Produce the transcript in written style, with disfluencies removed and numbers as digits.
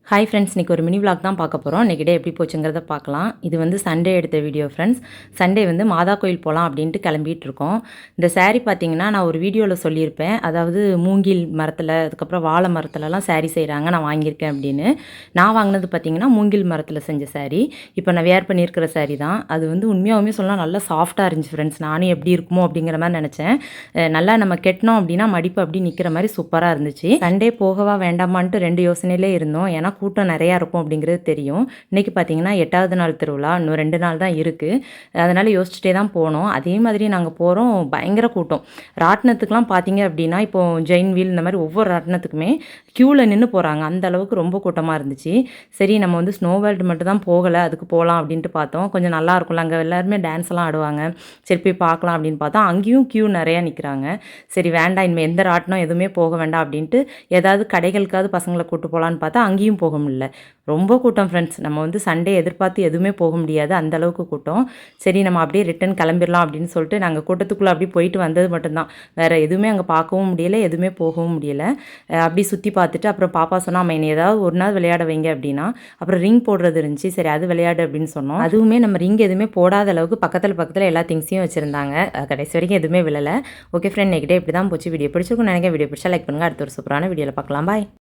Hi friends, இன்றைக்கி ஒரு mini vlog தான் பார்க்க போகிறோம். இன்றைக்கி டே எப்படி போச்சுங்கிறத பார்க்கலாம். இது வந்து சண்டே எடுத்த வீடியோ ஃப்ரெண்ட்ஸ். சண்டே வந்து மாதா கோயில் போகலாம் அப்படின்ட்டு கிளம்பிட்டு இருக்கோம். இந்த சாரீ பார்த்தீங்கன்னா நான் ஒரு வீடியோவில் சொல்லியிருப்பேன். அதாவது மூங்கில் மரத்தில் அதுக்கப்புறம் வாழை மரத்துலலாம் சாரீ செய்கிறாங்க, நான் வாங்கியிருக்கேன் அப்படின்னு. நான் வாங்கினது பார்த்தீங்கன்னா மூங்கில் மரத்தில் செஞ்ச சாரீ. இப்போ நான் வேர் பண்ணியிருக்கிற சாரீ தான். அது வந்து உண்மையாகவுமே சொல்லலாம் நல்லா சாஃப்டாக இருந்துச்சு ஃப்ரெண்ட்ஸ். நானும் எப்படி இருக்குமோ அப்படிங்கிற மாதிரி நினச்சேன். நல்லா நம்ம கெட்டினோம் அப்படின்னா மடிப்பு அப்படி நிற்கிற மாதிரி சூப்பராக இருந்துச்சு. சண்டே போகவா வேண்டாமான்ட்டு 2 யோசனையிலே இருந்தோம். ஏன்னா கூட்டம் நிறையா இருக்கும் அப்படிங்கிறது தெரியும். இன்றைக்கி பார்த்தீங்கன்னா 8வது நாள் திருவிழா, இன்னும் 2 நாள் தான் இருக்குது. அதனால் யோசிச்சுட்டே தான் போனோம். அதே மாதிரி நாங்கள் போகிறோம், பயங்கர கூட்டம். ராட்டினத்துக்குலாம் பார்த்தீங்க அப்படின்னா இப்போது ஜெயின் வீல் இந்த மாதிரி ஒவ்வொரு ராட்டினத்துக்குமே க்யூவில் நின்று போகிறாங்க. அந்த அளவுக்கு ரொம்ப கூட்டமாக இருந்துச்சு. சரி நம்ம வந்து ஸ்னோ வேர்ல்டு மட்டும் தான் போகலை, அதுக்கு போகலாம் அப்படின்ட்டு பார்த்தோம். கொஞ்சம் நல்லா இருக்கும்ல, அங்கே எல்லாருமே டான்ஸ்லாம் ஆடுவாங்க. சரி போய் பார்க்கலாம் அப்படின்னு பார்த்தா அங்கேயும் க்யூ நிறையா நிற்கிறாங்க. சரி வேண்டாம், இனிமேல் எந்த ராட்டினம் எதுவுமே போக வேண்டாம் அப்படின்ட்டு ஏதாவது கடைகளுக்காவது பசங்களை கூப்பிட்டு போகலான்னு பார்த்தா அங்கேயும் போக முடியல. ரொம்ப கூட்டம் ஃப்ரெண்ட்ஸ். நம்ம வந்து சண்டே எதிர்பார்த்து எதுவுமே போக முடியாது, அந்த அளவுக்கு கூட்டம். சரி நம்ம அப்படியே ரிட்டன் கிளம்பிடலாம் அப்படின்னு சொல்லிட்டு நாங்கள் கூட்டத்துக்குள்ளே அப்படியே போயிட்டு வந்தது மட்டும்தான். வேறு எதுவுமே அங்கே பார்க்கவும் முடியலை, எதுவுமே போகவும் முடியலை. அப்படி சுற்றி பார்த்துட்டு அப்புறம் பாப்பா சொன்னால் அம்மா என்னை ஏதாவது ஒரு நாள் விளையாட வைங்க அப்படின்னா. அப்புறம் ரிங் போடுறது இருந்துச்சு, சரி அது விளையாடு அப்படின்னு சொன்னோம். அதுவுமே நம்ம ரிங் எதுவுமே போடாத அளவுக்கு பக்கத்தில் எல்லா திங்ஸையும் வச்சுருந்தாங்க. கடைசி வரைக்கும் எதுவுமே விழலை. ஓகே ஃப்ரெண்ட், நெக்ஸ்ட் டே இப்படி தான் போச்சு. வீடியோ பிடிச்சிருக்கும் நினைக்கிறேன். வீடியோ பிடிச்சா லைக் பண்ணுங்கள். அடுத்த ஒரு சூப்பரான வீடியோவில் பார்க்கலாம். பாய்.